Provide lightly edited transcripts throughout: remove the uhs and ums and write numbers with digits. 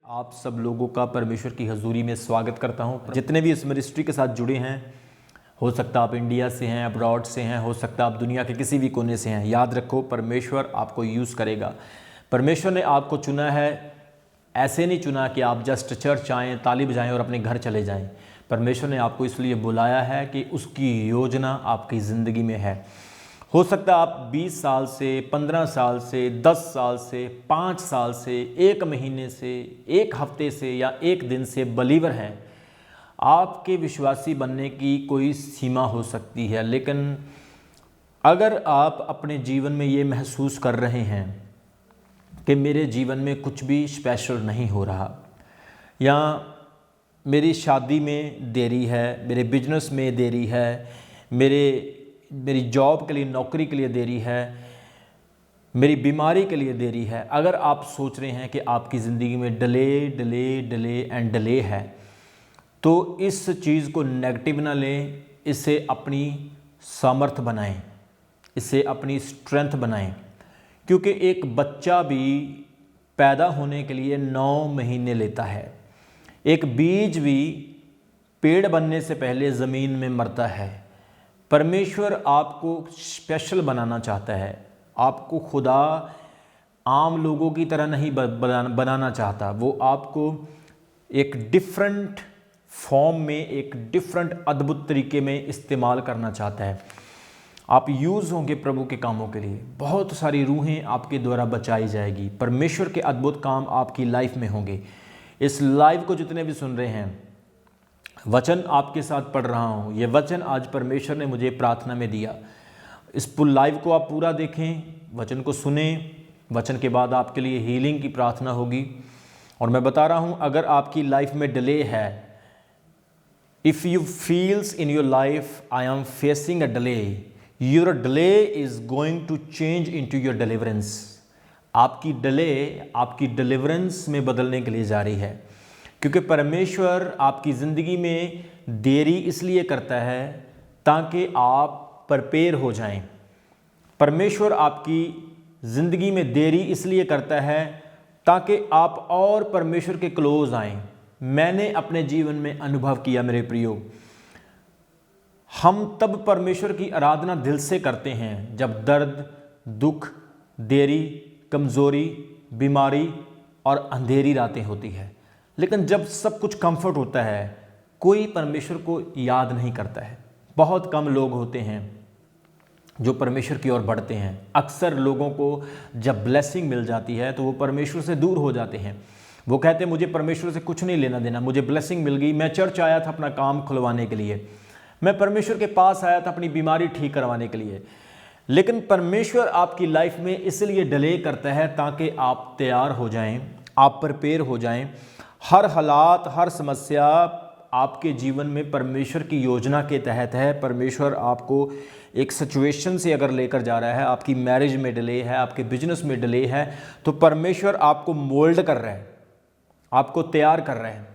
आप सब लोगों का परमेश्वर की हजूरी में स्वागत करता हूं। जितने भी इस मिनिस्ट्री के साथ जुड़े हैं, हो सकता आप इंडिया से हैं, अब्रॉड से हैं, हो सकता आप दुनिया के किसी भी कोने से हैं, याद रखो परमेश्वर आपको यूज़ करेगा। परमेश्वर ने आपको चुना है, ऐसे नहीं चुना कि आप जस्ट चर्च आएँ, ताली बजाएँ और अपने घर चले जाएँ। परमेश्वर ने आपको इसलिए बुलाया है कि उसकी योजना आपकी ज़िंदगी में है। हो सकता है आप 20 साल से, 15 साल से, 10 साल से, 5 साल से, 1 महीने से, 1 हफ्ते से या 1 दिन से बलीवर हैं। आपके विश्वासी बनने की कोई सीमा हो सकती है, लेकिन अगर आप अपने जीवन में ये महसूस कर रहे हैं कि मेरे जीवन में कुछ भी स्पेशल नहीं हो रहा, या मेरी शादी में देरी है, मेरे बिजनेस में देरी है, मेरी जॉब के लिए, नौकरी के लिए देरी है, मेरी बीमारी के लिए देरी है, अगर आप सोच रहे हैं कि आपकी ज़िंदगी में डिले है, तो इस चीज़ को नेगेटिव ना लें, इसे अपनी सामर्थ बनाएं, इसे अपनी स्ट्रेंथ बनाएं। क्योंकि एक बच्चा भी पैदा होने के लिए 9 महीने लेता है। एक बीज भी पेड़ बनने से पहले ज़मीन में मरता है। परमेश्वर आपको स्पेशल बनाना चाहता है। आपको खुदा आम लोगों की तरह नहीं बनाना चाहता। वो आपको एक डिफरेंट फॉर्म में, एक डिफरेंट अद्भुत तरीके में इस्तेमाल करना चाहता है। आप यूज़ होंगे प्रभु के कामों के लिए। बहुत सारी रूहें आपके द्वारा बचाई जाएगी। परमेश्वर के अद्भुत काम आपकी लाइफ में होंगे। इस लाइव को जितने भी सुन रहे हैं, वचन आपके साथ पढ़ रहा हूँ, ये वचन आज परमेश्वर ने मुझे प्रार्थना में दिया। इस लाइव को आप पूरा देखें, वचन को सुने। वचन के बाद आपके लिए हीलिंग की प्रार्थना होगी। और मैं बता रहा हूँ, अगर आपकी लाइफ में डिले है, if you feels in your life I am facing a delay, your delay is going to change into your deliverance. आपकी डिले आपकी डिलीवरेंस में बदलने के लिए जा रही है। क्योंकि परमेश्वर आपकी ज़िंदगी में देरी इसलिए करता है ताकि आप प्रिपेयर हो जाएं। परमेश्वर आपकी ज़िंदगी में देरी इसलिए करता है ताकि आप और परमेश्वर के क्लोज आएं। मैंने अपने जीवन में अनुभव किया मेरे प्रियो, हम तब परमेश्वर की आराधना दिल से करते हैं जब दर्द, दुख, देरी, कमज़ोरी, बीमारी और अंधेरी रातें होती है। लेकिन जब सब कुछ कंफर्ट होता है, कोई परमेश्वर को याद नहीं करता है। बहुत कम लोग होते हैं जो परमेश्वर की ओर बढ़ते हैं। अक्सर लोगों को जब ब्लेसिंग मिल जाती है तो वो परमेश्वर से दूर हो जाते हैं। वो कहते हैं मुझे परमेश्वर से कुछ नहीं लेना देना, मुझे ब्लेसिंग मिल गई, मैं चर्च आया था अपना काम खुलवाने के लिए, मैं परमेश्वर के पास आया था अपनी बीमारी ठीक करवाने के लिए। लेकिन परमेश्वर आपकी लाइफ में इसलिए डिले करता है ताकि आप तैयार हो जाएं, आप प्रिपेयर हो जाएं। हर हालात, हर समस्या आपके जीवन में परमेश्वर की योजना के तहत है। परमेश्वर आपको एक सिचुएशन से अगर लेकर जा रहा है, आपकी मैरिज में डिले है, आपके बिजनेस में डिले है, तो परमेश्वर आपको मोल्ड कर रहा है, आपको तैयार कर रहा है।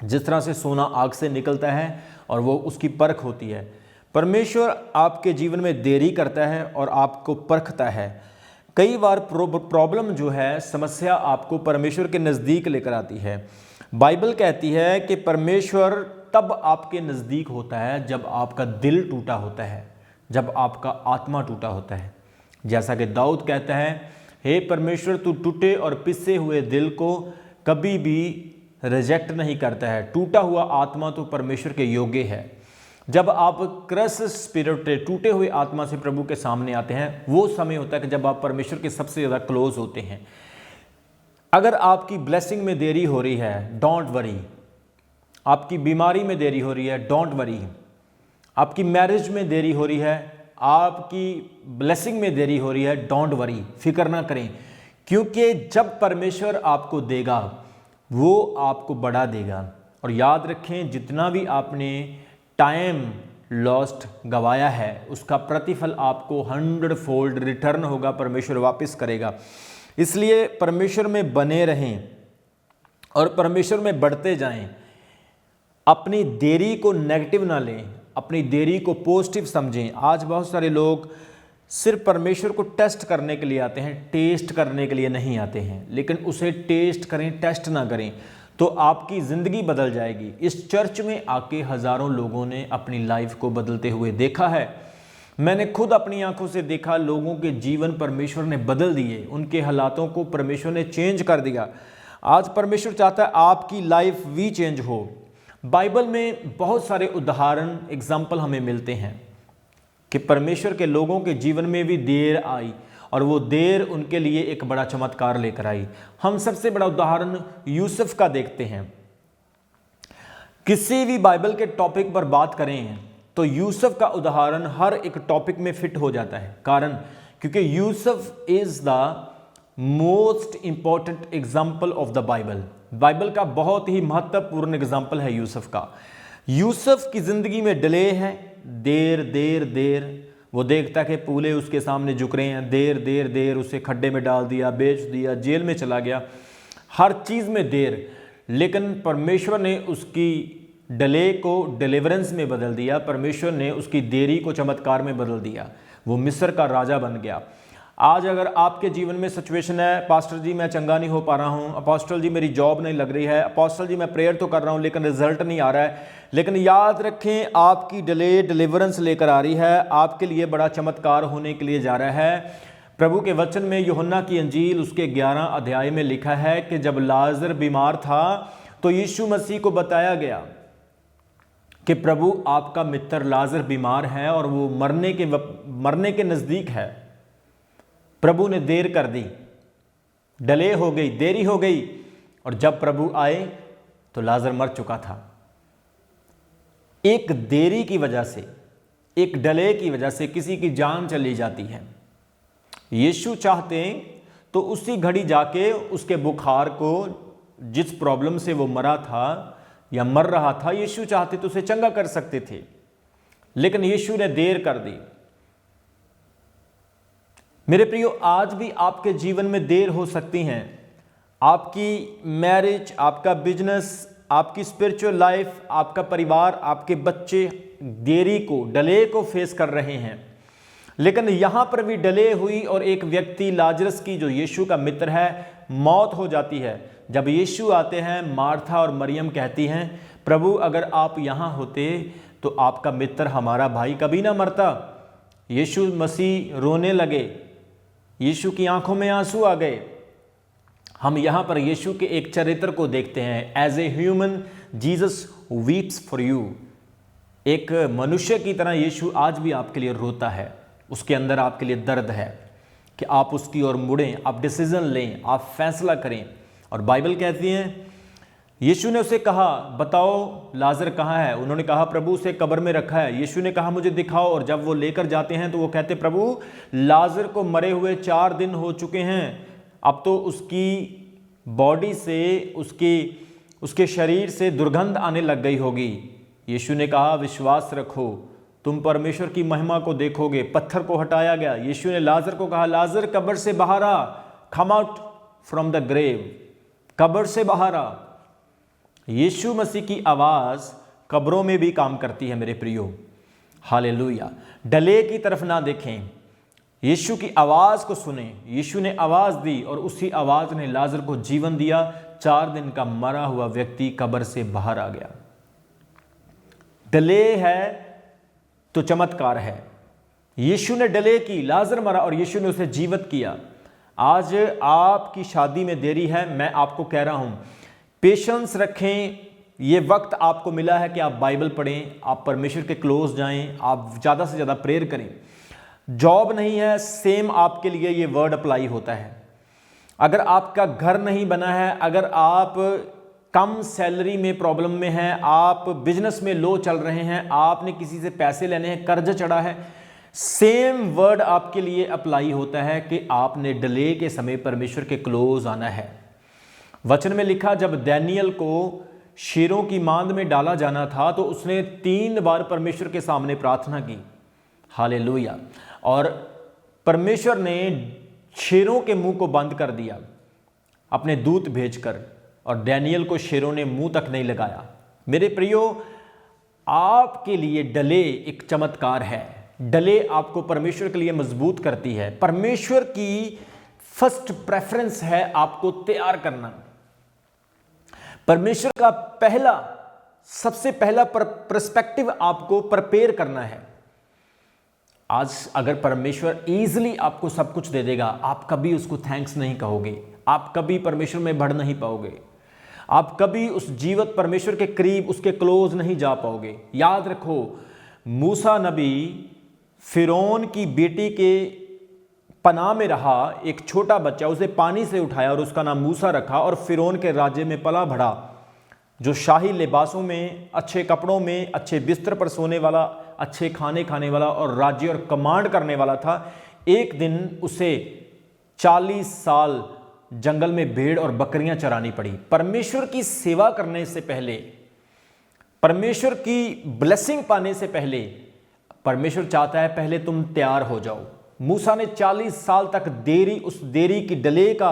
जिस तरह से सोना आग से निकलता है और वो उसकी परख होती है, परमेश्वर आपके जीवन में देरी करता है और आपको परखता है। कई बार प्रॉब्लम जो है, समस्या आपको परमेश्वर के नज़दीक लेकर आती है। बाइबल कहती है कि परमेश्वर तब आपके नज़दीक होता है जब आपका दिल टूटा होता है, जब आपका आत्मा टूटा होता है। जैसा कि दाऊद कहता है, हे परमेश्वर तू टूटे और पिसे हुए दिल को कभी भी रिजेक्ट नहीं करता है। टूटा हुआ आत्मा तो परमेश्वर के योग्य है। जब आप क्रस स्पिरिट, टूटे हुए आत्मा से प्रभु के सामने आते हैं, वो समय होता है कि जब आप परमेश्वर के सबसे ज़्यादा क्लोज होते हैं। अगर आपकी ब्लेसिंग में देरी हो रही है, डोंट वरी। आपकी बीमारी में देरी हो रही है, डोंट वरी। आपकी मैरिज में देरी हो रही है, आपकी ब्लेसिंग में देरी हो रही है, डोंट वरी, फिक्र ना करें। क्योंकि जब परमेश्वर आपको देगा, वो आपको बढ़ा देगा। और याद रखें, जितना भी आपने टाइम लॉस्ट गवाया है, उसका प्रतिफल आपको 100 फोल्ड रिटर्न होगा, परमेश्वर वापस करेगा। इसलिए परमेश्वर में बने रहें और परमेश्वर में बढ़ते जाएं। अपनी देरी को नेगेटिव ना लें, अपनी देरी को पॉजिटिव समझें। आज बहुत सारे लोग सिर्फ परमेश्वर को टेस्ट करने के लिए आते हैं, टेस्ट करने के लिए नहीं आते हैं। लेकिन उसे टेस्ट करें, टेस्ट ना करें तो आपकी ज़िंदगी बदल जाएगी। इस चर्च में आके हज़ारों लोगों ने अपनी लाइफ को बदलते हुए देखा है। मैंने खुद अपनी आंखों से देखा, लोगों के जीवन परमेश्वर ने बदल दिए, उनके हालातों को परमेश्वर ने चेंज कर दिया। आज परमेश्वर चाहता है आपकी लाइफ भी चेंज हो। बाइबल में बहुत सारे उदाहरण, एग्जाम्पल हमें मिलते हैं कि परमेश्वर के लोगों के जीवन में भी देर आई और वो देर उनके लिए एक बड़ा चमत्कार लेकर आई। हम सबसे बड़ा उदाहरण यूसुफ का देखते हैं। किसी भी बाइबल के टॉपिक पर बात करें तो यूसुफ का उदाहरण हर एक टॉपिक में फिट हो जाता है। कारण क्योंकि Yusuf is the most important example of the Bible. Bible का बहुत ही महत्वपूर्ण एग्जाम्पल है यूसुफ का। यूसुफ की जिंदगी में डिले है, देर देर देर। वो देखता कि पूले उसके सामने झुक रहे हैं, देर देर देर। उसे खड्डे में डाल दिया, बेच दिया, जेल में चला गया, हर चीज़ में देर। लेकिन परमेश्वर ने उसकी डिले को डिलीवरेंस में बदल दिया। परमेश्वर ने उसकी देरी को चमत्कार में बदल दिया। वो मिस्र का राजा बन गया। आज अगर आपके जीवन में सिचुएशन है, पास्टर जी मैं चंगा नहीं हो पा रहा हूँ, अपोस्टल जी मेरी जॉब नहीं लग रही है, अपोस्टल जी मैं प्रेयर तो कर रहा हूँ लेकिन रिजल्ट नहीं आ रहा है, लेकिन याद रखें आपकी डिले डिलीवरेंस लेकर आ रही है। आपके लिए बड़ा चमत्कार होने के लिए जा रहा है। प्रभु के वचन में यूहन्ना की अंजील उसके 11 अध्याय में लिखा है कि जब लाजर बीमार था तो यीशु मसीह को बताया गया कि प्रभु आपका मित्र लाजर बीमार है और वो मरने के नज़दीक है। प्रभु ने देर कर दी, डिले हो गई, देरी हो गई, और जब प्रभु आए तो लाजर मर चुका था। एक देरी की वजह से, एक डिले की वजह से किसी की जान चली जाती है। यीशु चाहते तो उसी घड़ी जाके उसके बुखार को, जिस प्रॉब्लम से वो मरा था या मर रहा था, यीशु चाहते तो उसे चंगा कर सकते थे, लेकिन यीशु ने देर कर दी। मेरे प्रियो, आज भी आपके जीवन में देर हो सकती हैं। आपकी मैरिज, आपका बिजनेस, आपकी स्पिरिचुअल लाइफ, आपका परिवार, आपके बच्चे देरी को, डिले को फेस कर रहे हैं। लेकिन यहां पर भी डिले हुई और एक व्यक्ति लाजरस की, जो यीशु का मित्र है, मौत हो जाती है। जब यीशु आते हैं, मार्था और मरियम कहती हैं, प्रभु अगर आप यहाँ होते तो आपका मित्र, हमारा भाई कभी ना मरता। यीशु मसीह रोने लगे, यीशु की आंखों में आंसू आ गए। हम यहाँ पर यीशु के एक चरित्र को देखते हैं। As a human Jesus weeps for you. एक मनुष्य की तरह यीशु आज भी आपके लिए रोता है। उसके अंदर आपके लिए दर्द है कि आप उसकी ओर मुड़ें, आप डिसीजन लें, आप फैसला करें। और बाइबल कहती है, यीशु ने उसे कहा, बताओ लाजर कहाँ है? उन्होंने कहा, प्रभु उसे कब्र में रखा है। यीशु ने कहा, मुझे दिखाओ। और जब वो लेकर जाते हैं तो वो कहते, प्रभु लाजर को मरे हुए 4 दिन हो चुके हैं, अब तो उसकी बॉडी से, उसके शरीर से दुर्गंध आने लग गई होगी। यीशु ने कहा, विश्वास रखो, तुम परमेश्वर की महिमा को देखोगे। पत्थर को हटाया गया। यीशु ने लाजर को कहा, लाजर कब्र से बाहर आ, come out from the grave, कब्र से बाहर आ। यीशु मसीह की आवाज़ कब्रों में भी काम करती है मेरे प्रियो। हालेलुया। डले की तरफ ना देखें, यीशु की आवाज़ को सुने। यीशु ने आवाज़ दी और उसी आवाज़ ने लाजर को जीवन दिया। 4 दिन का मरा हुआ व्यक्ति कब्र से बाहर आ गया। डले है तो चमत्कार है। यीशु ने डिले की, लाजर मरा और यीशु ने उसे जीवित किया। आज आपकी शादी में देरी है, मैं आपको कह रहा हूं, पेशेंस रखें। ये वक्त आपको मिला है कि आप बाइबल पढ़ें, आप परमेश्वर के क्लोज जाएं, आप ज़्यादा से ज़्यादा प्रेयर करें। जॉब नहीं है, सेम आपके लिए ये वर्ड अप्लाई होता है। अगर आपका घर नहीं बना है, अगर आप कम सैलरी में प्रॉब्लम में हैं, आप बिजनेस में लो चल रहे हैं, आपने किसी से पैसे लेने हैं, कर्ज चढ़ा है, सेम वर्ड आपके लिए अप्लाई होता है कि आपने डिले के समय परमेश्वर के क्लोज आना है। वचन में लिखा, जब दानियल को शेरों की मांद में डाला जाना था तो उसने 3 बार परमेश्वर के सामने प्रार्थना की। हालेलुया। और परमेश्वर ने शेरों के मुंह को बंद कर दिया अपने दूत भेजकर, और दानियल को शेरों ने मुंह तक नहीं लगाया। मेरे प्रियो, आपके लिए डिले एक चमत्कार है। डले आपको परमेश्वर के लिए मजबूत करती है। परमेश्वर की फर्स्ट प्रेफरेंस है आपको तैयार करना। परमेश्वर का सबसे पहला पर्सपेक्टिव आपको प्रिपेयर करना है। आज अगर परमेश्वर इजीली आपको सब कुछ दे देगा, आप कभी उसको थैंक्स नहीं कहोगे, आप कभी परमेश्वर में बढ़ नहीं पाओगे, आप कभी उस जीवित परमेश्वर के करीब, उसके क्लोज नहीं जा पाओगे। याद रखो, मूसा नबी फिरौन की बेटी के पनाह में रहा, एक छोटा बच्चा, उसे पानी से उठाया और उसका नाम मूसा रखा, और फिरौन के राज्य में पला बढ़ा, जो शाही लिबासों में, अच्छे कपड़ों में, अच्छे बिस्तर पर सोने वाला, अच्छे खाने खाने वाला और राज्य और कमांड करने वाला था। एक दिन उसे 40 साल जंगल में भेड़ और बकरियां चरानी पड़ी। परमेश्वर की सेवा करने से पहले, परमेश्वर की ब्लेसिंग पाने से पहले, परमेश्वर चाहता है पहले तुम तैयार हो जाओ। मूसा ने 40 साल तक उस देरी की डिले का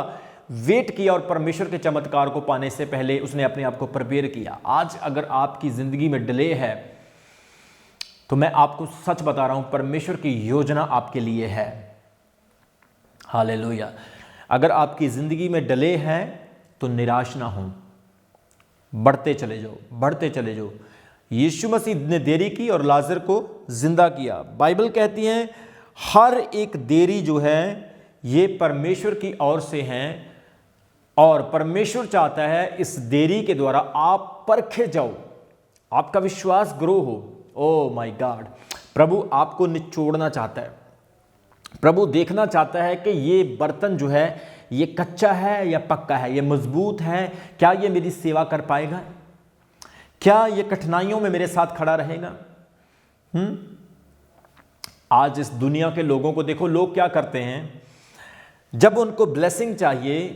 वेट किया और परमेश्वर के चमत्कार को पाने से पहले उसने अपने आप को प्रिपेयर किया। आज अगर आपकी जिंदगी में डिले है तो मैं आपको सच बता रहा हूं, परमेश्वर की योजना आपके लिए है। हालेलुया। अगर आपकी जिंदगी में डिले है तो निराश ना हो, बढ़ते चले जाओ, बढ़ते चले जाओ। यीशु मसीह ने देरी की और लाजर को जिंदा किया। बाइबल कहती है हर एक देरी जो है ये परमेश्वर की ओर से है, और परमेश्वर चाहता है इस देरी के द्वारा आप परखे जाओ, आपका विश्वास ग्रो हो। ओ माय गॉड, प्रभु आपको निचोड़ना चाहता है। प्रभु देखना चाहता है कि ये बर्तन जो है ये कच्चा है या पक्का है, ये मजबूत है, क्या ये मेरी सेवा कर पाएगा, क्या ये कठिनाइयों में मेरे साथ खड़ा रहेगा। आज इस दुनिया के लोगों को देखो, लोग क्या करते हैं, जब उनको ब्लेसिंग चाहिए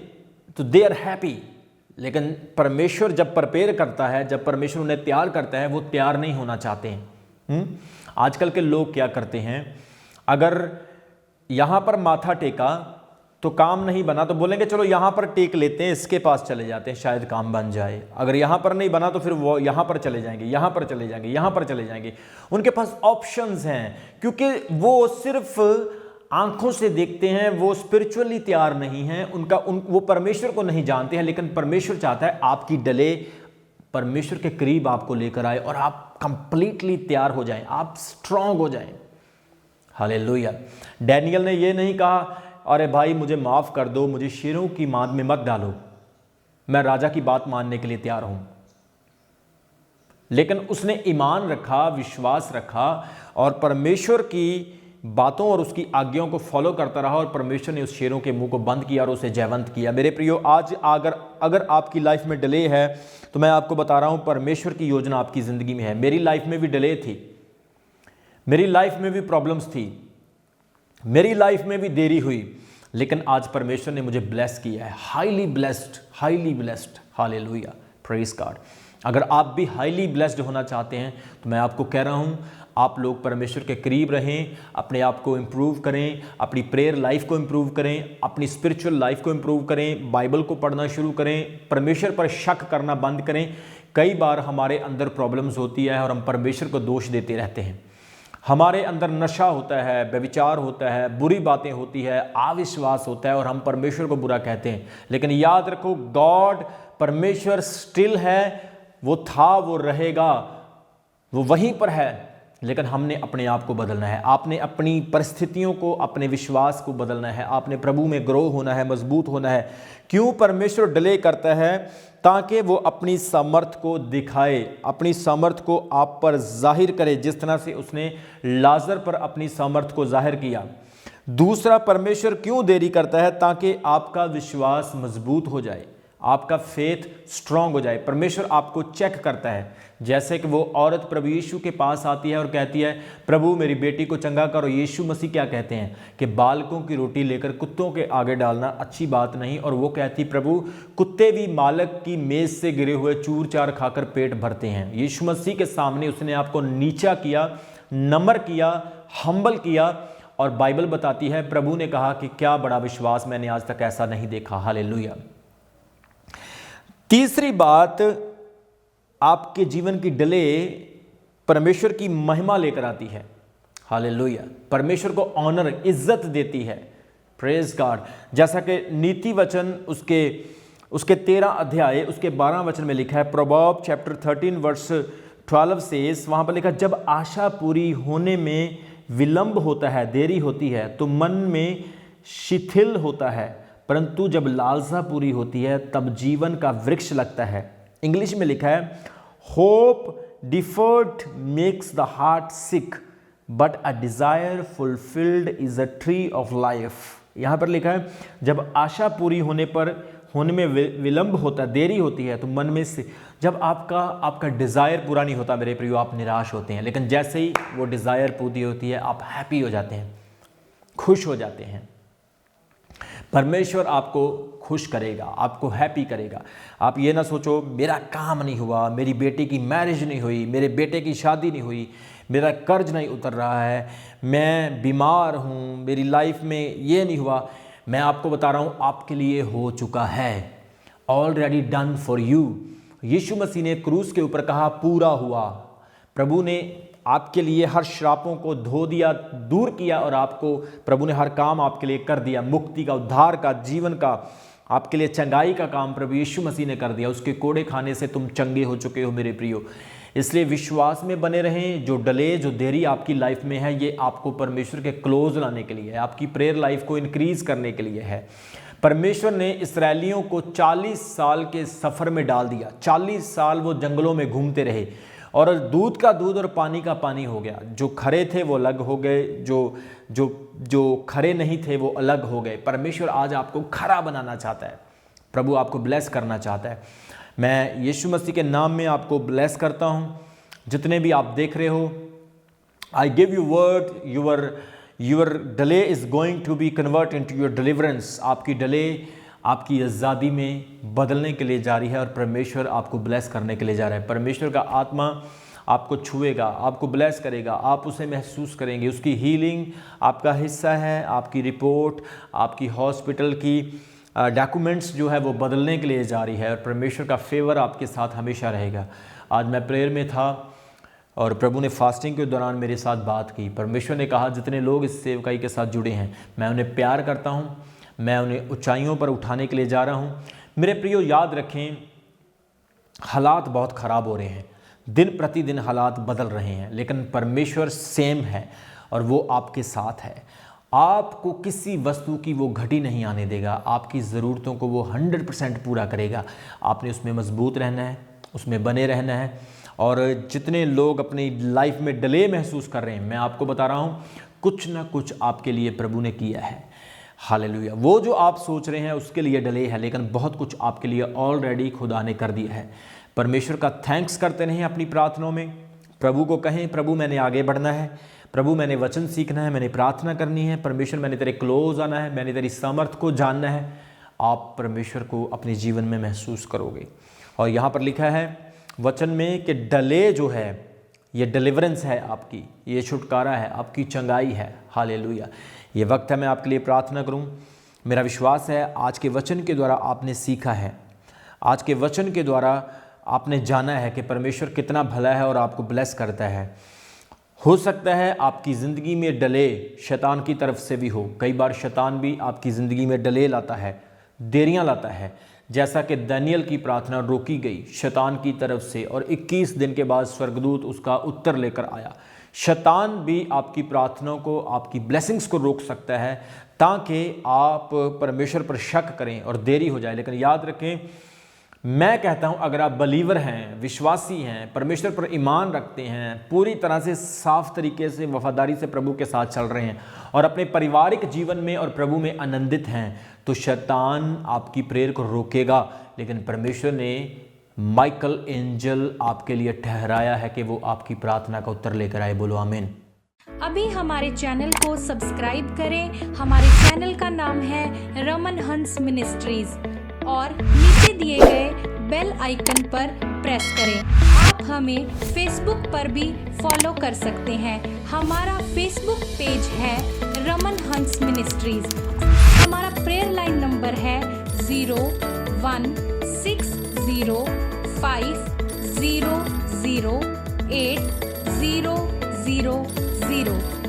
तो दे आर हैप्पी, लेकिन परमेश्वर जब प्रिपेयर करता है, जब परमेश्वर उन्हें तैयार करता है, वो तैयार नहीं होना चाहते हैं। आजकल के लोग क्या करते हैं, अगर यहां पर माथा टेका तो काम नहीं बना तो बोलेंगे चलो यहां पर टेक लेते हैं, इसके पास चले जाते हैं, शायद काम बन जाए। अगर यहां पर नहीं बना तो फिर वो यहां पर चले जाएंगे, यहां पर चले जाएंगे, यहां पर चले जाएंगे। उनके पास ऑप्शंस हैं, क्योंकि वो सिर्फ आंखों से देखते हैं, वो स्पिरिचुअली तैयार नहीं हैं, वो परमेश्वर को नहीं जानते हैं। लेकिन परमेश्वर चाहता है आपकी डले परमेश्वर के करीब आपको लेकर आए और आप कंप्लीटली तैयार हो जाएं, आप स्ट्रांग हो जाएं। हालेलुया। डैनियल ने ये नहीं कहा अरे भाई मुझे माफ कर दो, मुझे शेरों की मांद में मत डालो, मैं राजा की बात मानने के लिए तैयार हूं। लेकिन उसने ईमान रखा, विश्वास रखा और परमेश्वर की बातों और उसकी आज्ञाओं को फॉलो करता रहा, और परमेश्वर ने उस शेरों के मुंह को बंद किया और उसे जयवंत किया। मेरे प्रियो, आज अगर आपकी लाइफ में डिले है तो मैं आपको बता रहा हूं परमेश्वर की योजना आपकी जिंदगी में है। मेरी लाइफ में भी डिले थी, मेरी लाइफ में भी प्रॉब्लम्स थी, मेरी लाइफ में भी देरी हुई, लेकिन आज परमेश्वर ने मुझे ब्लेस किया है। Highly blessed, highly blessed. Hallelujah, praise God. अगर आप भी हाईली ब्लेस्ड होना चाहते हैं तो मैं आपको कह रहा हूं आप लोग परमेश्वर के करीब रहें, अपने आप को इम्प्रूव करें, अपनी प्रेयर लाइफ को इम्प्रूव करें, अपनी स्पिरिचुअल लाइफ को इम्प्रूव करें, बाइबल को पढ़ना शुरू करें, परमेश्वर पर शक करना बंद करें। कई बार हमारे अंदर प्रॉब्लम्स होती है और हम परमेश्वर को दोष देते रहते हैं। हमारे अंदर नशा होता है, व्यभिचार होता है, बुरी बातें होती है, अविश्वास होता है और हम परमेश्वर को बुरा कहते हैं। लेकिन याद रखो, गॉड, परमेश्वर स्टिल है, वो था, वो रहेगा, वो वहीं पर है, लेकिन हमने अपने आप को बदलना है। आपने अपनी परिस्थितियों को, अपने विश्वास को बदलना है। आपने प्रभु में ग्रो होना है, मजबूत होना है। क्यों परमेश्वर डिले करता है? ताकि वो अपनी सामर्थ को दिखाए, अपनी सामर्थ को आप पर जाहिर करे, जिस तरह से उसने लाजर पर अपनी सामर्थ को जाहिर किया। दूसरा, परमेश्वर क्यों देरी करता है? ताकि आपका विश्वास मजबूत हो जाए, आपका फेथ स्ट्रांग हो जाए। परमेश्वर आपको चेक करता है, जैसे कि वो औरत प्रभु यीशु के पास आती है और कहती है प्रभु मेरी बेटी को चंगा करो। यीशु मसीह क्या कहते हैं कि बालकों की रोटी लेकर कुत्तों के आगे डालना अच्छी बात नहीं। और वो कहती प्रभु कुत्ते भी मालिक की मेज से गिरे हुए चूर चार खाकर पेट भरते हैं। यीशु मसीह के सामने उसने आपको नीचा किया, नम्र किया, हम्बल किया। और बाइबल बताती है प्रभु ने कहा कि क्या बड़ा विश्वास, मैंने आज तक ऐसा नहीं देखा। हालेलुया। तीसरी बात, आपके जीवन की डिले परमेश्वर की महिमा लेकर आती है। हालेलुया। परमेश्वर को ऑनर, इज्जत देती है। Praise God. जैसा कि नीति वचन उसके 13 अध्याय उसके 12 वचन में लिखा है, प्रोवर्ब चैप्टर 13 वर्स 12 से वहाँ पर लिखा, जब आशा पूरी होने में विलंब होता है, देरी होती है, तो मन में शिथिल होता है, परंतु जब लालसा पूरी होती है तब जीवन का वृक्ष लगता है। इंग्लिश में लिखा है, hope deferred makes the heart sick but a desire fulfilled is a tree of life. यहाँ पर लिखा है, जब आशा पूरी होने में विलंब होता है, देरी होती है, तो मन में से जब आपका डिज़ायर पूरा नहीं होता मेरे प्रियो, आप निराश होते हैं, लेकिन जैसे ही वो डिज़ायर पूरी होती है आप हैप्पी हो जाते हैं, खुश हो जाते हैं। परमेश्वर आपको खुश करेगा, आपको हैप्पी करेगा। आप ये ना सोचो मेरा काम नहीं हुआ, मेरी बेटी की मैरिज नहीं हुई, मेरे बेटे की शादी नहीं हुई, मेरा कर्ज नहीं उतर रहा है, मैं बीमार हूँ, मेरी लाइफ में ये नहीं हुआ। मैं आपको बता रहा हूँ आपके लिए हो चुका है, ऑलरेडी डन फॉर यू। यीशु मसीह ने क्रूस के ऊपर कहा पूरा हुआ। प्रभु ने आपके लिए हर श्रापों को धो दिया, दूर किया, और आपको प्रभु ने हर काम आपके लिए कर दिया। मुक्ति का, उद्धार का, जीवन का, आपके लिए चंगाई का काम प्रभु यीशु मसीह ने कर दिया। उसके कोड़े खाने से तुम चंगे हो चुके हो मेरे प्रियो। इसलिए विश्वास में बने रहें। जो डले, जो देरी आपकी लाइफ में है, ये आपको परमेश्वर के क्लोज लाने के लिए है, आपकी प्रेयर लाइफ को इंक्रीज करने के लिए है। परमेश्वर ने इस्राएलियों को 40 साल के सफ़र में डाल दिया। 40 साल वो जंगलों में घूमते रहे और दूध का दूध और पानी का पानी हो गया। जो खरे थे वो अलग हो गए, जो खरे नहीं थे वो अलग हो गए। परमेश्वर आज आपको खरा बनाना चाहता है, प्रभु आपको ब्लेस करना चाहता है। मैं यीशु मसीह के नाम में आपको ब्लेस करता हूँ। जितने भी आप देख रहे हो, I give you word, your delay is going to be convert into your deliverance. आपकी डिले आपकी आज़ादी में बदलने के लिए जा रही है और परमेश्वर आपको ब्लेस करने के लिए जा रहा है। परमेश्वर का आत्मा आपको छुएगा, आपको ब्लेस करेगा, आप उसे महसूस करेंगे। उसकी हीलिंग आपका हिस्सा है। आपकी रिपोर्ट, आपकी हॉस्पिटल की डॉक्यूमेंट्स जो है वो बदलने के लिए जा रही है और परमेश्वर का फेवर आपके साथ हमेशा रहेगा। आज मैं प्रेयर में था और प्रभु ने फास्टिंग के दौरान मेरे साथ बात की। परमेश्वर ने कहा जितने लोग इस सेवकाई के साथ जुड़े हैं, मैं उन्हें प्यार करता हूँ, मैं उन्हें ऊंचाइयों पर उठाने के लिए जा रहा हूँ। मेरे प्रियो, याद रखें, हालात बहुत ख़राब हो रहे हैं, दिन प्रतिदिन हालात बदल रहे हैं, लेकिन परमेश्वर सेम है और वो आपके साथ है। आपको किसी वस्तु की वो घटी नहीं आने देगा। आपकी ज़रूरतों को वो 100% पूरा करेगा। आपने उसमें मजबूत रहना है, उसमें बने रहना है। और जितने लोग अपनी लाइफ में डिले महसूस कर रहे हैं, मैं आपको बता रहा हूँ कुछ ना कुछ आपके लिए प्रभु ने किया है। हालेलुया। वो जो आप सोच रहे हैं उसके लिए डिले है, लेकिन बहुत कुछ आपके लिए ऑलरेडी खुदा ने कर दिया है। परमेश्वर का थैंक्स करते रहें अपनी प्रार्थनाओं में। प्रभु को कहें, प्रभु मैंने आगे बढ़ना है, प्रभु मैंने वचन सीखना है, मैंने प्रार्थना करनी है, परमेश्वर मैंने तेरे क्लोज आना है, मैंने तेरी सामर्थ को जानना है। आप परमेश्वर को अपने जीवन में महसूस करोगे। और यहाँ पर लिखा है वचन में कि डले जो है ये डिलीवरेंस है आपकी, ये छुटकारा है, आपकी चंगाई है। हालेलुया। ये वक्त है मैं आपके लिए प्रार्थना करूं। मेरा विश्वास है आज के वचन के द्वारा आपने सीखा है, आज के वचन के द्वारा आपने जाना है कि परमेश्वर कितना भला है और आपको ब्लेस करता है। हो सकता है आपकी ज़िंदगी में डले शैतान की तरफ से भी हो। कई बार शैतान भी आपकी ज़िंदगी में डले लाता है, देरियां लाता है। जैसा कि दानियल की प्रार्थना रोकी गई शैतान की तरफ से और 21 दिन के बाद स्वर्गदूत उसका उत्तर लेकर आया। शैतान भी आपकी प्रार्थनाओं को, आपकी ब्लेसिंग्स को रोक सकता है ताकि आप परमेश्वर पर शक करें और देरी हो जाए। लेकिन याद रखें, मैं कहता हूं अगर आप बलीवर हैं, विश्वासी हैं, परमेश्वर पर ईमान रखते हैं, पूरी तरह से साफ तरीके से वफादारी से प्रभु के साथ चल रहे हैं और अपने पारिवारिक जीवन में और प्रभु में आनंदित हैं, तो शैतान आपकी प्रेयर को रोकेगा। लेकिन परमेश्वर ने माइकल एंजल आपके लिए ठहराया है कि वो आपकी प्रार्थना का उत्तर लेकर आए। बोलो आमीन। अभी हमारे चैनल को सब्सक्राइब करें। हमारे चैनल का नाम है रमन हंस मिनिस्ट्रीज और नीचे दिए गए बेल आइकन पर प्रेस करें। आप हमें फेसबुक पर भी फॉलो कर सकते हैं। हमारा फेसबुक पेज है रमन हंस मिनिस्ट्रीज। हमारा प्रेयर लाइन नंबर है 0160500800।